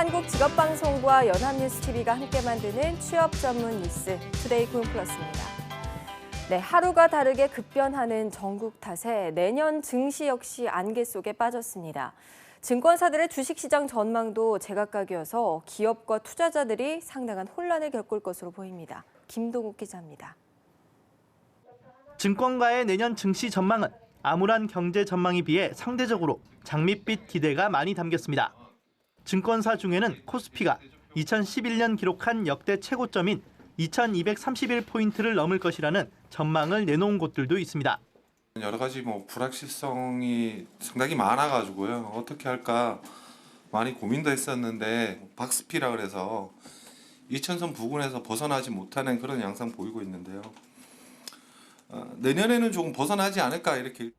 한국직업방송과 연합뉴스TV가 함께 만드는 취업 전문 뉴스 투데이 구은플러스입니다. 네, 하루가 다르게 급변하는 전국 탓에 내년 증시 역시 안개 속에 빠졌습니다. 증권사들의 주식시장 전망도 제각각이어서 기업과 투자자들이 상당한 혼란을 겪을 것으로 보입니다. 김동욱 기자입니다. 증권가의 내년 증시 전망은 암울한 경제 전망에 비해 상대적으로 장밋빛 기대가 많이 담겼습니다. 증권사 중에는 코스피가 2011년 기록한 역대 최고점인 2231포인트를 넘을 것이라는 전망을 내놓은 곳들도 있습니다. 여러 가지 불확실성이 상당히 많아가지고요. 어떻게 할까 많이 고민도 했었는데 박스피라 그래서 2000선 부근에서 벗어나지 못하는 그런 양상 보이고 있는데요. 내년에는 조금 벗어나지 않을까 이렇게.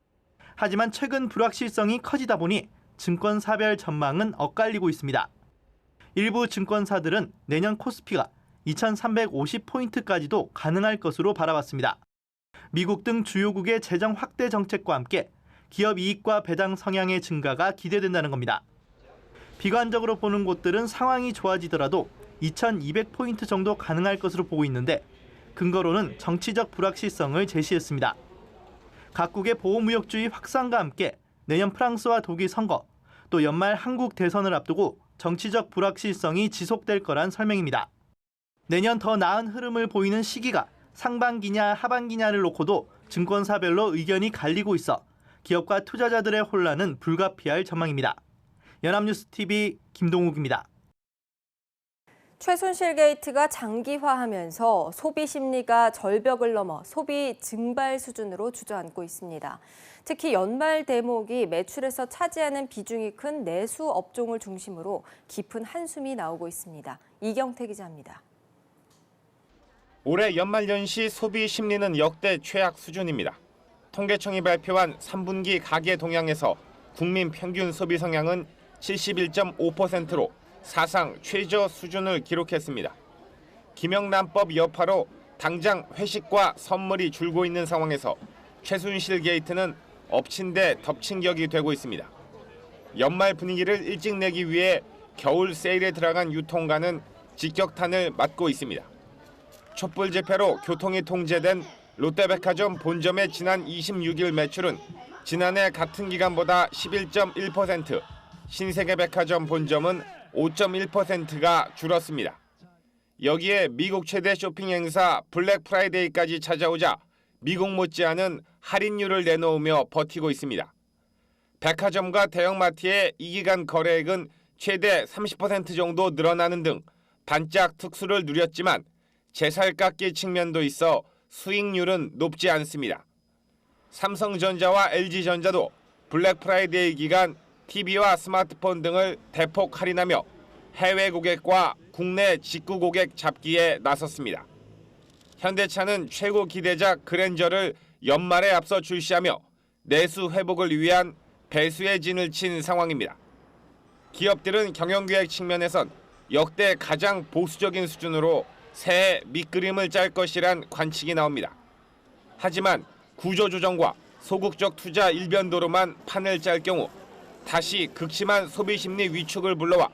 하지만 최근 불확실성이 커지다 보니 증권사별 전망은 엇갈리고 있습니다. 일부 증권사들은 내년 코스피가 2350포인트까지도 가능할 것으로 바라봤습니다. 미국 등 주요국의 재정 확대 정책과 함께 기업 이익과 배당 성향의 증가가 기대된다는 겁니다. 비관적으로 보는 곳들은 상황이 좋아지더라도 2200포인트 정도 가능할 것으로 보고 있는데 근거로는 정치적 불확실성을 제시했습니다. 각국의 보호무역주의 확산과 함께 내년 프랑스와 독일 선거, 또 연말 한국 대선을 앞두고 정치적 불확실성이 지속될 거란 설명입니다. 내년 더 나은 흐름을 보이는 시기가 상반기냐 하반기냐를 놓고도 증권사별로 의견이 갈리고 있어 기업과 투자자들의 혼란은 불가피할 전망입니다. 연합뉴스TV 김동욱입니다. 최순실 게이트가 장기화하면서 소비 심리가 절벽을 넘어 소비 증발 수준으로 주저앉고 있습니다. 특히 연말 대목이 매출에서 차지하는 비중이 큰 내수 업종을 중심으로 깊은 한숨이 나오고 있습니다. 이경태 기자입니다. 올해 연말연시 소비 심리는 역대 최악 수준입니다. 통계청이 발표한 3분기 가계 동향에서 국민 평균 소비 성향은 71.5%로 사상 최저 수준을 기록했습니다. 김영란법 여파로 당장 회식과 선물이 줄고 있는 상황에서 최순실 게이트는 엎친 데 덮친 격이 되고 있습니다. 연말 분위기를 일찍 내기 위해 겨울 세일에 들어간 유통가는 직격탄을 맞고 있습니다. 촛불 집회로 교통이 통제된 롯데백화점 본점의 지난 26일 매출은 지난해 같은 기간보다 11.1%, 신세계백화점 본점은 5.1%가 줄었습니다. 여기에 미국 최대 쇼핑 행사 블랙 프라이데이까지 찾아오자 미국 못지않은 할인율을 내놓으며 버티고 있습니다. 백화점과 대형마트의 이 기간 거래액은 최대 30% 정도 늘어나는 등 반짝 특수를 누렸지만 제살깎기 측면도 있어 수익률은 높지 않습니다. 삼성전자와 LG전자도 블랙 프라이데이 기간 TV와 스마트폰 등을 대폭 할인하며 해외 고객과 국내 직구 고객 잡기에 나섰습니다. 현대차는 최고 기대작 그랜저를 연말에 앞서 출시하며 내수 회복을 위한 배수의 진을 친 상황입니다. 기업들은 경영계획 측면에선 역대 가장 보수적인 수준으로 새해 밑그림을 짤 것이란 관측이 나옵니다. 하지만 구조조정과 소극적 투자 일변도로만 판을 짤 경우 다시 극심한 소비심리 위축을 불러와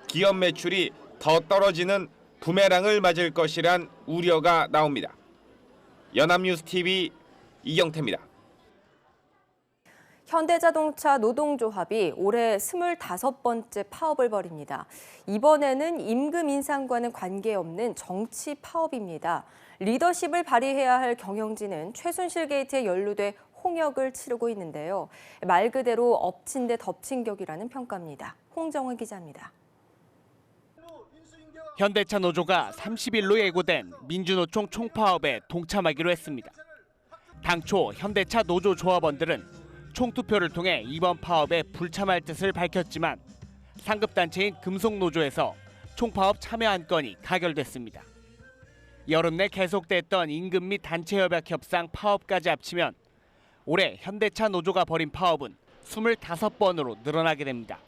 기업 매출이 더 떨어지는 부메랑을 맞을 것이란 우려가 나옵니다. 연합뉴스TV 이경태입니다. 현대자동차 노동조합이 올해 25번째 파업을 벌입니다. 이번에는 임금 인상과는 관계없는 정치 파업입니다. 리더십을 발휘해야 할 경영진은 최순실 게이트에 연루돼 홍역을 치르고 있는데요. 말 그대로 엎친 데 덮친 격이라는 평가입니다. 홍정은 기자입니다. 현대차 노조가 30일로 예고된 민주노총 총파업에 동참하기로 했습니다. 당초 현대차 노조 조합원들은 총투표를 통해 이번 파업에 불참할 뜻을 밝혔지만 상급단체인 금속노조에서 총파업 참여 안건이 가결됐습니다. 여름 내 계속됐던 임금 및 단체협약 협상 파업까지 합치면 올해 현대차 노조가 벌인 파업은 25번으로 늘어나게 됩니다.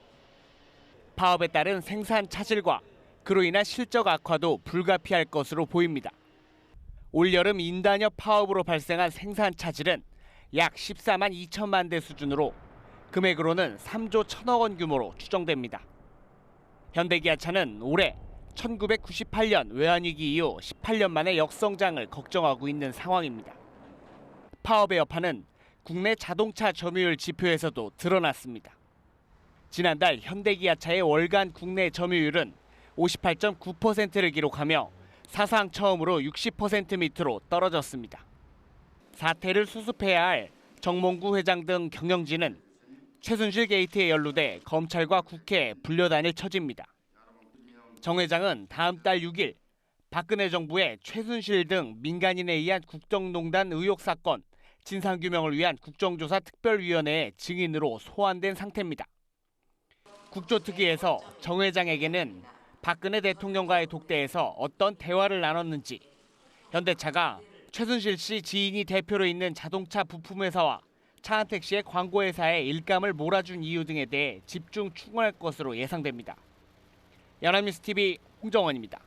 파업에 따른 생산 차질과 그로 인한 실적 악화도 불가피할 것으로 보입니다. 올여름 인단협 파업으로 발생한 생산 차질은 약 14만 2천만 대 수준으로 금액으로는 3조 1천억 원 규모로 추정됩니다. 현대기아차는 올해 1998년 외환위기 이후 18년 만의 역성장을 걱정하고 있는 상황입니다. 파업의 여파는 국내 자동차 점유율 지표에서도 드러났습니다. 지난달 현대기아차의 월간 국내 점유율은 58.9%를 기록하며 사상 처음으로 60% 밑으로 떨어졌습니다. 사태를 수습해야 할 정몽구 회장 등 경영진은 최순실 게이트에 연루돼 검찰과 국회에 불려다닐 처지입니다. 정 회장은 다음 달 6일 박근혜 정부의 최순실 등 민간인에 의한 국정농단 의혹 사건 진상규명을 위한 국정조사 특별위원회의 증인으로 소환된 상태입니다. 국조특위에서 정 회장에게는 박근혜 대통령과의 독대에서 어떤 대화를 나눴는지, 현대차가 최순실 씨 지인이 대표로 있는 자동차 부품회사와 차한택 씨의 광고회사에 일감을 몰아준 이유 등에 대해 집중 추궁할 것으로 예상됩니다. 연합뉴스TV 홍정원입니다.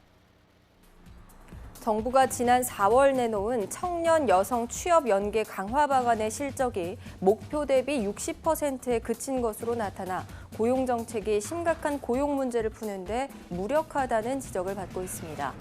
정부가 지난 4월 내놓은 청년 여성 취업 연계 강화 방안의 실적이 목표 대비 60%에 그친 것으로 나타나 고용 정책이 심각한 고용 문제를 푸는데 무력하다는 지적을 받고 있습니다.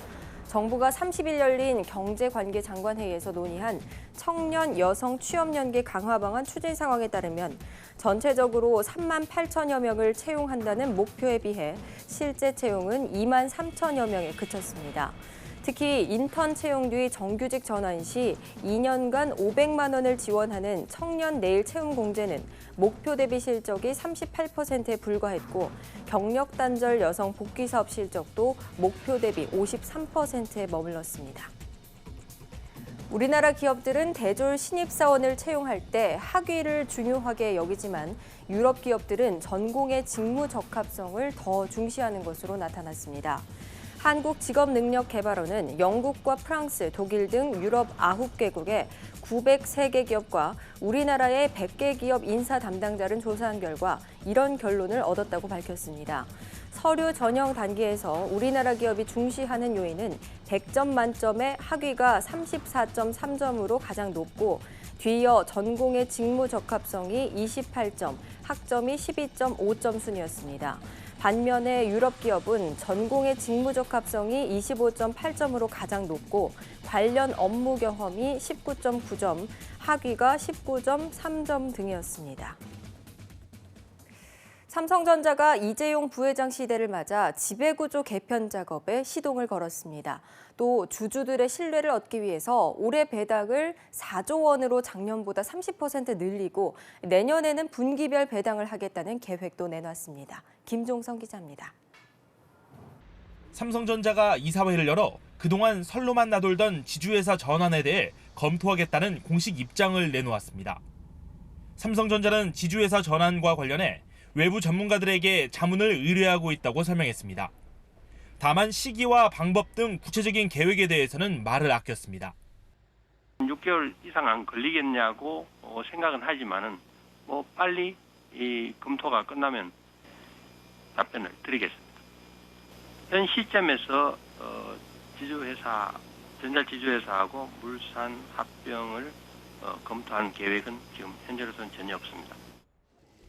정부가 30일 열린 경제관계장관회의에서 논의한 청년 여성 취업 연계 강화 방안 추진 상황에 따르면 전체적으로 3만 8천여 명을 채용한다는 목표에 비해 실제 채용은 2만 3천여 명에 그쳤습니다. 특히 인턴 채용 뒤 정규직 전환 시 2년간 500만 원을 지원하는 청년 내일 채용 공제는 목표 대비 실적이 38%에 불과했고 경력 단절 여성 복귀 사업 실적도 목표 대비 53%에 머물렀습니다. 우리나라 기업들은 대졸 신입사원을 채용할 때 학위를 중요하게 여기지만 유럽 기업들은 전공의 직무 적합성을 더 중시하는 것으로 나타났습니다. 한국직업능력개발원은 영국과 프랑스, 독일 등 유럽 9개국의 903개 기업과 우리나라의 100개 기업 인사 담당자를 조사한 결과 이런 결론을 얻었다고 밝혔습니다. 서류 전형 단계에서 우리나라 기업이 중시하는 요인은 100점 만점에 학위가 34.3점으로 가장 높고 뒤이어 전공의 직무 적합성이 28점, 학점이 12.5점 순이었습니다. 반면에 유럽 기업은 전공의 직무 적합성이 25.8점으로 가장 높고 관련 업무 경험이 19.9점, 학위가 19.3점 등이었습니다. 삼성전자가 이재용 부회장 시대를 맞아 지배구조 개편 작업에 시동을 걸었습니다. 또 주주들의 신뢰를 얻기 위해서 올해 배당을 4조 원으로 작년보다 30% 늘리고 내년에는 분기별 배당을 하겠다는 계획도 내놨습니다. 김종성 기자입니다. 삼성전자가 이사회를 열어 그동안 설로만 나돌던 지주회사 전환에 대해 검토하겠다는 공식 입장을 내놓았습니다. 삼성전자는 지주회사 전환과 관련해 외부 전문가들에게 자문을 의뢰하고 있다고 설명했습니다. 다만 시기와 방법 등 구체적인 계획에 대해서는 말을 아꼈습니다. 6개월 이상 안 걸리겠냐고 생각은 하지만은 빨리 이 검토가 끝나면 답변을 드리겠습니다. 현 시점에서 지주회사, 전자지주회사하고 물산 합병을 검토한 계획은 지금 현재로서는 전혀 없습니다.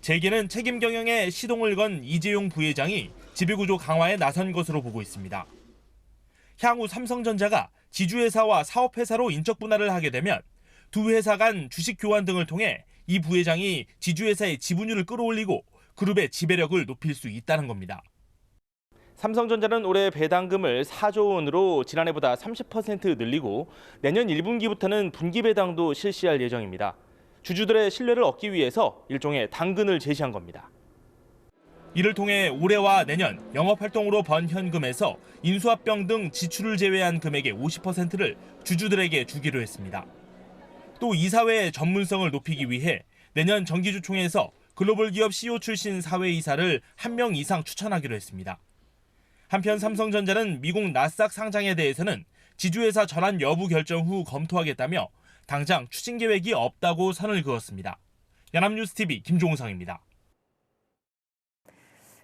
재계는 책임 경영에 시동을 건 이재용 부회장이 지배구조 강화에 나선 것으로 보고 있습니다. 향후 삼성전자가 지주회사와 사업회사로 인적 분할을 하게 되면 두 회사 간 주식 교환 등을 통해 이 부회장이 지주회사의 지분율을 끌어올리고 그룹의 지배력을 높일 수 있다는 겁니다. 삼성전자는 올해 배당금을 4조 원으로 지난해보다 30% 늘리고 내년 1분기부터는 분기 배당도 실시할 예정입니다. 주주들의 신뢰를 얻기 위해서 일종의 당근을 제시한 겁니다. 이를 통해 올해와 내년 영업활동으로 번 현금에서 인수합병 등 지출을 제외한 금액의 50%를 주주들에게 주기로 했습니다. 또 이사회의 전문성을 높이기 위해 내년 정기주총에서 글로벌 기업 CEO 출신 사회이사를 1명 이상 추천하기로 했습니다. 한편 삼성전자는 미국 나스닥 상장에 대해서는 지주회사 전환 여부 결정 후 검토하겠다며 당장 추진 계획이 없다고 선을 그었습니다. 연합뉴스TV 김종성입니다.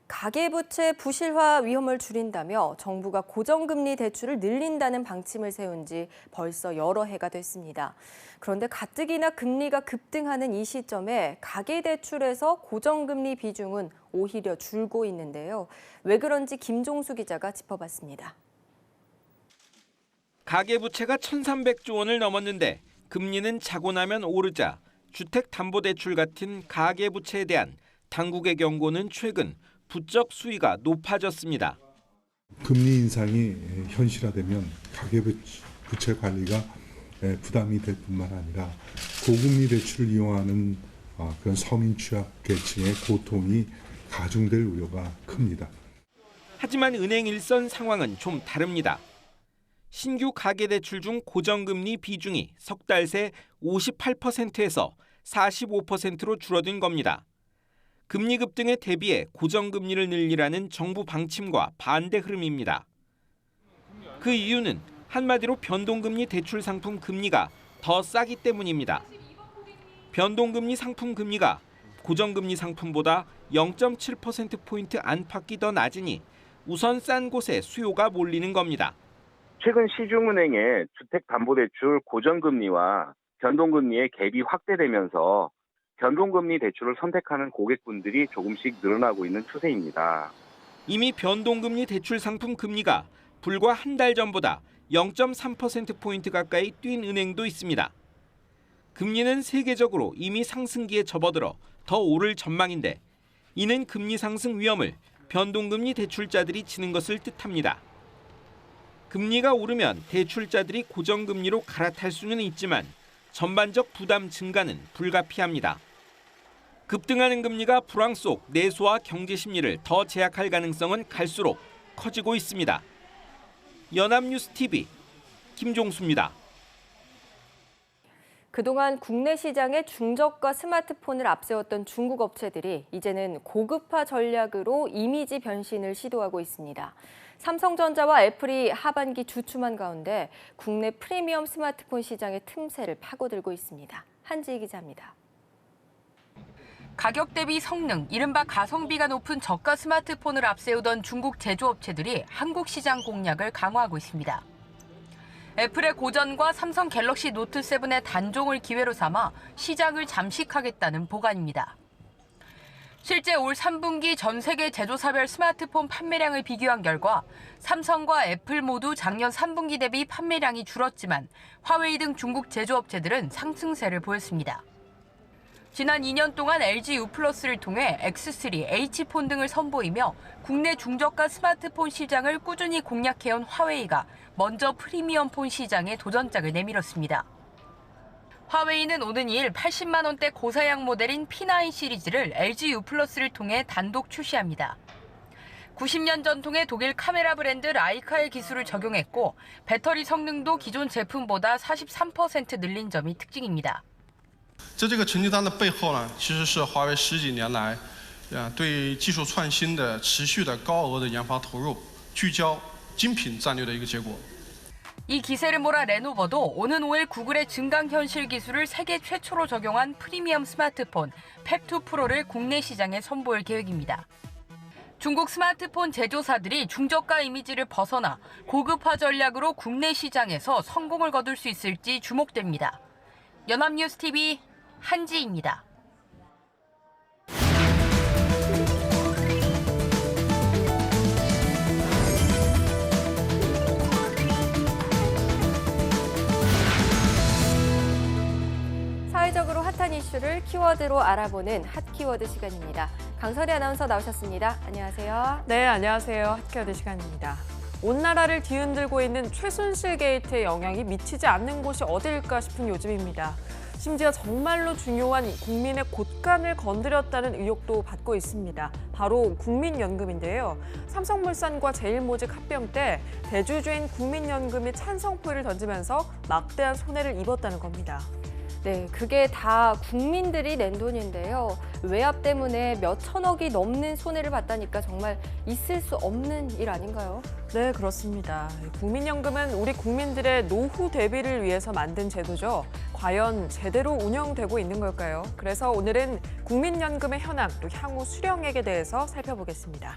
가계부채 부실화 위험을 줄인다며 정부가 고정금리 대출을 늘린다는 방침을 세운 지 벌써 여러 해가 됐습니다. 그런데 가뜩이나 금리가 급등하는 이 시점에 가계대출에서 고정금리 비중은 오히려 줄고 있는데요. 왜 그런지 김종수 기자가 짚어봤습니다. 가계부채가 1,300조 원을 넘었는데 금리는 자고 나면 오르자 주택담보대출 같은 가계부채에 대한 당국의 경고는 최근 부쩍 수위가 높아졌습니다. 금리 인상이 현실화되면 가계부채 관리가 부담이 될 뿐만 아니라 고금리 대출을 이용하는 그런 서민 취약 계층의 고통이 가중될 우려가 큽니다. 하지만 은행 일선 상황은 좀 다릅니다. 신규 가계대출 중 고정금리 비중이 석 달 새 58%에서 45%로 줄어든 겁니다. 금리 급등에 대비해 고정금리를 늘리라는 정부 방침과 반대 흐름입니다. 그 이유는 한마디로 변동금리 대출 상품 금리가 더 싸기 때문입니다. 변동금리 상품 금리가 고정금리 상품보다 0.7%포인트 안팎이 더 낮으니 우선 싼 곳에 수요가 몰리는 겁니다. 최근 시중은행의 주택담보대출 고정금리와 변동금리의 갭이 확대되면서 변동금리 대출을 선택하는 고객분들이 조금씩 늘어나고 있는 추세입니다. 이미 변동금리 대출 상품 금리가 불과 한 달 전보다 0.3%포인트 가까이 뛴 은행도 있습니다. 금리는 세계적으로 이미 상승기에 접어들어 더 오를 전망인데 이는 금리 상승 위험을 변동금리 대출자들이 지는 것을 뜻합니다. 금리가 오르면 대출자들이 고정금리로 갈아탈 수는 있지만 전반적 부담 증가는 불가피합니다. 급등하는 금리가 불황 속 내수와 경제 심리를 더 제약할 가능성은 갈수록 커지고 있습니다. 연합뉴스TV 김종수입니다. 그동안 국내 시장에 중저가 스마트폰을 앞세웠던 중국 업체들이 이제는 고급화 전략으로 이미지 변신을 시도하고 있습니다. 삼성전자와 애플이 하반기 주춤한 가운데 국내 프리미엄 스마트폰 시장의 틈새를 파고들고 있습니다. 한지희 기자입니다. 가격 대비 성능, 이른바 가성비가 높은 저가 스마트폰을 앞세우던 중국 제조업체들이 한국 시장 공략을 강화하고 있습니다. 애플의 고전과 삼성 갤럭시 노트 7의 단종을 기회로 삼아 시장을 잠식하겠다는 보관입니다. 실제 올 3분기 전 세계 제조사별 스마트폰 판매량을 비교한 결과 삼성과 애플 모두 작년 3분기 대비 판매량이 줄었지만 화웨이 등 중국 제조업체들은 상승세를 보였습니다. 지난 2년 동안 LG U+를 통해 X3, H폰 등을 선보이며 국내 중저가 스마트폰 시장을 꾸준히 공략해온 화웨이가 먼저 프리미엄폰 시장에 도전장을 내밀었습니다. 화웨이는 오는 2일 80만 원대 고사양 모델인 P9 시리즈를 LG U+를 통해 단독 출시합니다. 90년 전통의 독일 카메라 브랜드 라이카의 기술을 적용했고 배터리 성능도 기존 제품보다 43% 늘린 점이 특징입니다. 在这个成绩单的背后呢，其实是华为10几年来，对技术创新的持续的高额的研发投入，聚焦精品战略的一个结果。 이 기세를 몰아 레노버도 오는 5일 구글의 증강현실 기술을 세계 최초로 적용한 프리미엄 스마트폰 펩2 프로를 국내 시장에 선보일 계획입니다. 중국 스마트폰 제조사들이 중저가 이미지를 벗어나 고급화 전략으로 국내 시장에서 성공을 거둘 수 있을지 주목됩니다. 연합뉴스TV 한지입니다. 사회적으로 핫한 이슈를 키워드로 알아보는 핫키워드 시간입니다. 강설희 아나운서 나오셨습니다. 안녕하세요. 네, 안녕하세요. 핫키워드 시간입니다. 온 나라를 뒤흔들고 있는 최순실 게이트의 영향이 미치지 않는 곳이 어딜까 싶은 요즘입니다. 심지어 정말로 중요한 국민의 곳간을 건드렸다는 의혹도 받고 있습니다. 바로 국민연금인데요. 삼성물산과 제일모직 합병 때 대주주인 국민연금이 찬성표를 던지면서 막대한 손해를 입었다는 겁니다. 네, 그게 다 국민들이 낸 돈인데요. 외압 때문에 몇 천억이 넘는 손해를 봤다니까 정말 있을 수 없는 일 아닌가요? 네, 그렇습니다. 국민연금은 우리 국민들의 노후 대비를 위해서 만든 제도죠. 과연 제대로 운영되고 있는 걸까요? 그래서 오늘은 국민연금의 현황, 또 향후 수령액에 대해서 살펴보겠습니다.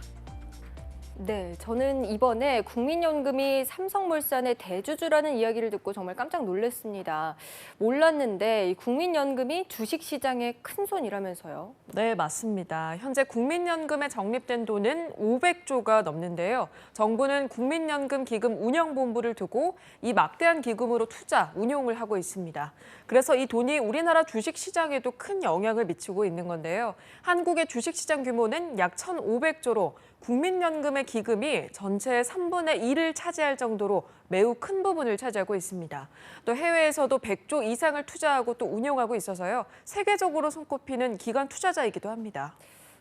네, 저는 이번에 국민연금이 삼성물산의 대주주라는 이야기를 듣고 정말 깜짝 놀랐습니다. 몰랐는데 이 국민연금이 주식시장의 큰 손이라면서요. 네, 맞습니다. 현재 국민연금에 적립된 돈은 500조가 넘는데요. 정부는 국민연금 기금 운영본부를 두고 이 막대한 기금으로 투자, 운용을 하고 있습니다. 그래서 이 돈이 우리나라 주식시장에도 큰 영향을 미치고 있는 건데요. 한국의 주식시장 규모는 약 1,500조로 국민연금의 기금이 전체의 3분의 1을 차지할 정도로 매우 큰 부분을 차지하고 있습니다. 또 해외에서도 100조 이상을 투자하고 또 운용하고 있어서요. 세계적으로 손꼽히는 기관 투자자이기도 합니다.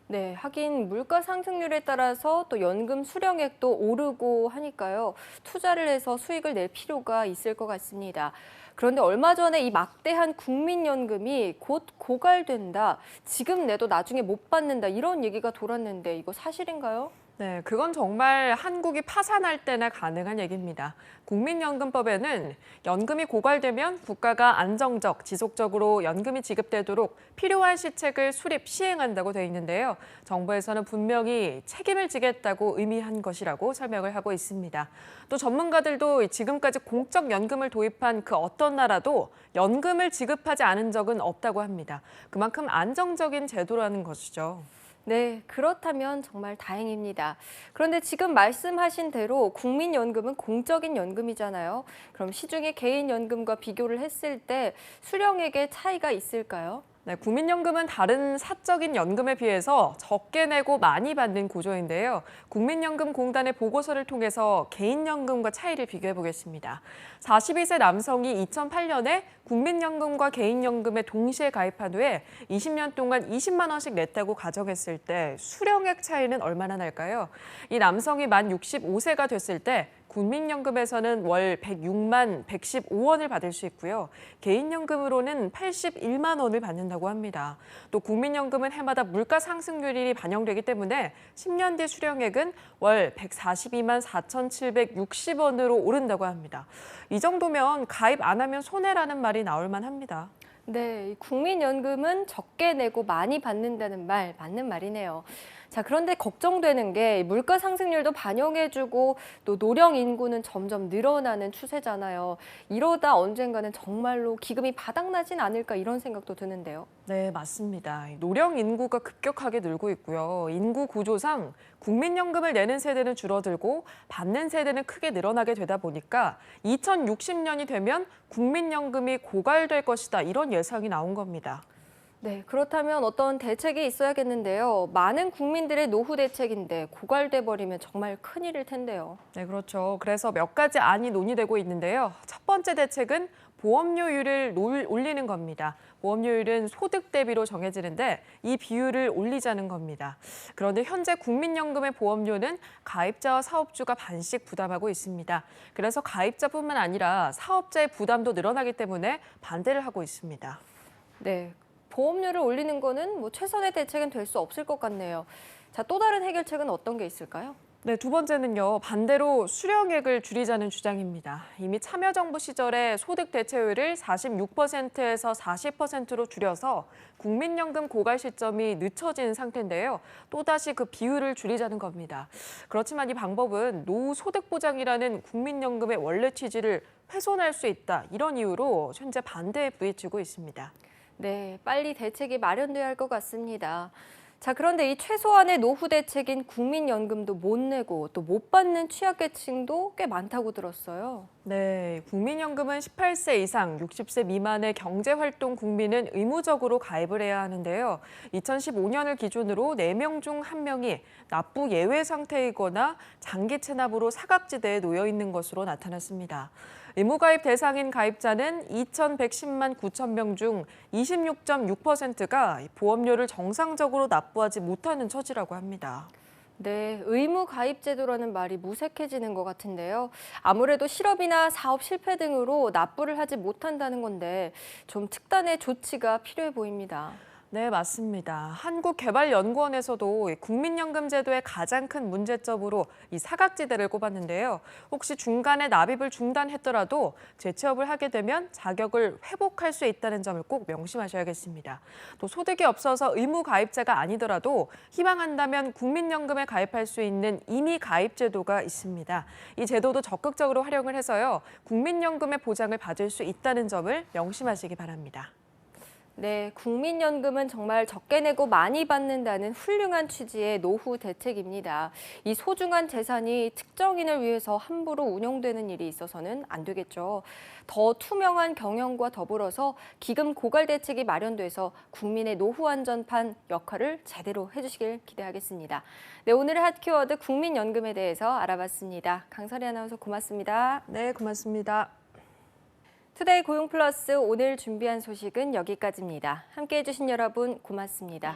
네, 하긴 물가 상승률에 따라서 또 연금 수령액도 오르고 하니까요. 투자를 해서 수익을 낼 필요가 있을 것 같습니다. 그런데 얼마 전에 이 막대한 국민연금이 곧 고갈된다, 지금 내도 나중에 못 받는다 이런 얘기가 돌았는데 이거 사실인가요? 네, 그건 정말 한국이 파산할 때나 가능한 얘기입니다. 국민연금법에는 연금이 고갈되면 국가가 안정적, 지속적으로 연금이 지급되도록 필요한 시책을 수립, 시행한다고 돼 있는데요. 정부에서는 분명히 책임을 지겠다고 의미한 것이라고 설명을 하고 있습니다. 또 전문가들도 지금까지 공적 연금을 도입한 그 어떤 나라도 연금을 지급하지 않은 적은 없다고 합니다. 그만큼 안정적인 제도라는 것이죠. 네, 그렇다면 정말 다행입니다. 그런데 지금 말씀하신 대로 국민연금은 공적인 연금이잖아요. 그럼 시중의 개인연금과 비교를 했을 때 수령액의 차이가 있을까요? 네, 국민연금은 다른 사적인 연금에 비해서 적게 내고 많이 받는 구조인데요. 국민연금공단의 보고서를 통해서 개인연금과 차이를 비교해 보겠습니다. 42세 남성이 2008년에 국민연금과 개인연금에 동시에 가입한 후에 20년 동안 20만 원씩 냈다고 가정했을 때 수령액 차이는 얼마나 날까요? 이 남성이 만 65세가 됐을 때 국민연금에서는 월 106만 115원을 받을 수 있고요. 개인연금으로는 81만 원을 받는다고 합니다. 또 국민연금은 해마다 물가 상승률이 반영되기 때문에 10년 뒤 수령액은 월 142만 4,760원으로 오른다고 합니다. 이 정도면 가입 안 하면 손해라는 말이 나올 만합니다. 네, 국민연금은 적게 내고 많이 받는다는 말 맞는 말이네요. 자, 그런데 걱정되는 게 물가 상승률도 반영해주고 또 노령 인구는 점점 늘어나는 추세잖아요. 이러다 언젠가는 정말로 기금이 바닥나진 않을까 이런 생각도 드는데요. 네, 맞습니다. 노령 인구가 급격하게 늘고 있고요. 인구 구조상 국민연금을 내는 세대는 줄어들고 받는 세대는 크게 늘어나게 되다 보니까 2060년이 되면 국민연금이 고갈될 것이다 이런 예상이 나온 겁니다. 네, 그렇다면 어떤 대책이 있어야겠는데요. 많은 국민들의 노후 대책인데 고갈돼 버리면 정말 큰일일 텐데요. 네, 그렇죠. 그래서 몇 가지 안이 논의되고 있는데요. 첫 번째 대책은 보험료율을 올리는 겁니다. 보험료율은 소득 대비로 정해지는데 이 비율을 올리자는 겁니다. 그런데 현재 국민연금의 보험료는 가입자와 사업주가 반씩 부담하고 있습니다. 그래서 가입자뿐만 아니라 사업자의 부담도 늘어나기 때문에 반대를 하고 있습니다. 네, 보험료를 올리는 거는 뭐 최선의 대책은 될 수 없을 것 같네요. 자, 또 다른 해결책은 어떤 게 있을까요? 네, 두 번째는요. 반대로 수령액을 줄이자는 주장입니다. 이미 참여정부 시절에 소득 대체율을 46%에서 40%로 줄여서 국민연금 고갈 시점이 늦춰진 상태인데요. 또다시 그 비율을 줄이자는 겁니다. 그렇지만 이 방법은 노후 소득 보장이라는 국민연금의 원래 취지를 훼손할 수 있다. 이런 이유로 현재 반대에 부딪히고 있습니다. 네, 빨리 대책이 마련돼야 할 것 같습니다. 자, 그런데 이 최소한의 노후 대책인 국민연금도 못 내고 또 못 받는 취약계층도 꽤 많다고 들었어요. 네, 국민연금은 18세 이상 60세 미만의 경제활동 국민은 의무적으로 가입을 해야 하는데요. 2015년을 기준으로 4명 중 1명이 납부 예외 상태이거나 장기 체납으로 사각지대에 놓여 있는 것으로 나타났습니다. 의무가입 대상인 가입자는 2,110만 9천 명 중 26.6%가 보험료를 정상적으로 납부하지 못하는 처지라고 합니다. 네, 의무 가입 제도라는 말이 무색해지는 것 같은데요. 아무래도 실업이나 사업 실패 등으로 납부를 하지 못한다는 건데 좀 특단의 조치가 필요해 보입니다. 네, 맞습니다. 한국개발연구원에서도 국민연금 제도의 가장 큰 문제점으로 이 사각지대를 꼽았는데요. 혹시 중간에 납입을 중단했더라도 재취업을 하게 되면 자격을 회복할 수 있다는 점을 꼭 명심하셔야겠습니다. 또 소득이 없어서 의무 가입자가 아니더라도 희망한다면 국민연금에 가입할 수 있는 임의 가입 제도가 있습니다. 이 제도도 적극적으로 활용을 해서요. 국민연금의 보장을 받을 수 있다는 점을 명심하시기 바랍니다. 네, 국민연금은 정말 적게 내고 많이 받는다는 훌륭한 취지의 노후 대책입니다. 이 소중한 재산이 특정인을 위해서 함부로 운용되는 일이 있어서는 안 되겠죠. 더 투명한 경영과 더불어서 기금 고갈 대책이 마련돼서 국민의 노후 안전판 역할을 제대로 해주시길 기대하겠습니다. 네, 오늘의 핫 키워드 국민연금에 대해서 알아봤습니다. 강설희 아나운서 고맙습니다. 네, 고맙습니다. 투데이 고용플러스 오늘 준비한 소식은 여기까지입니다. 함께해 주신 여러분 고맙습니다.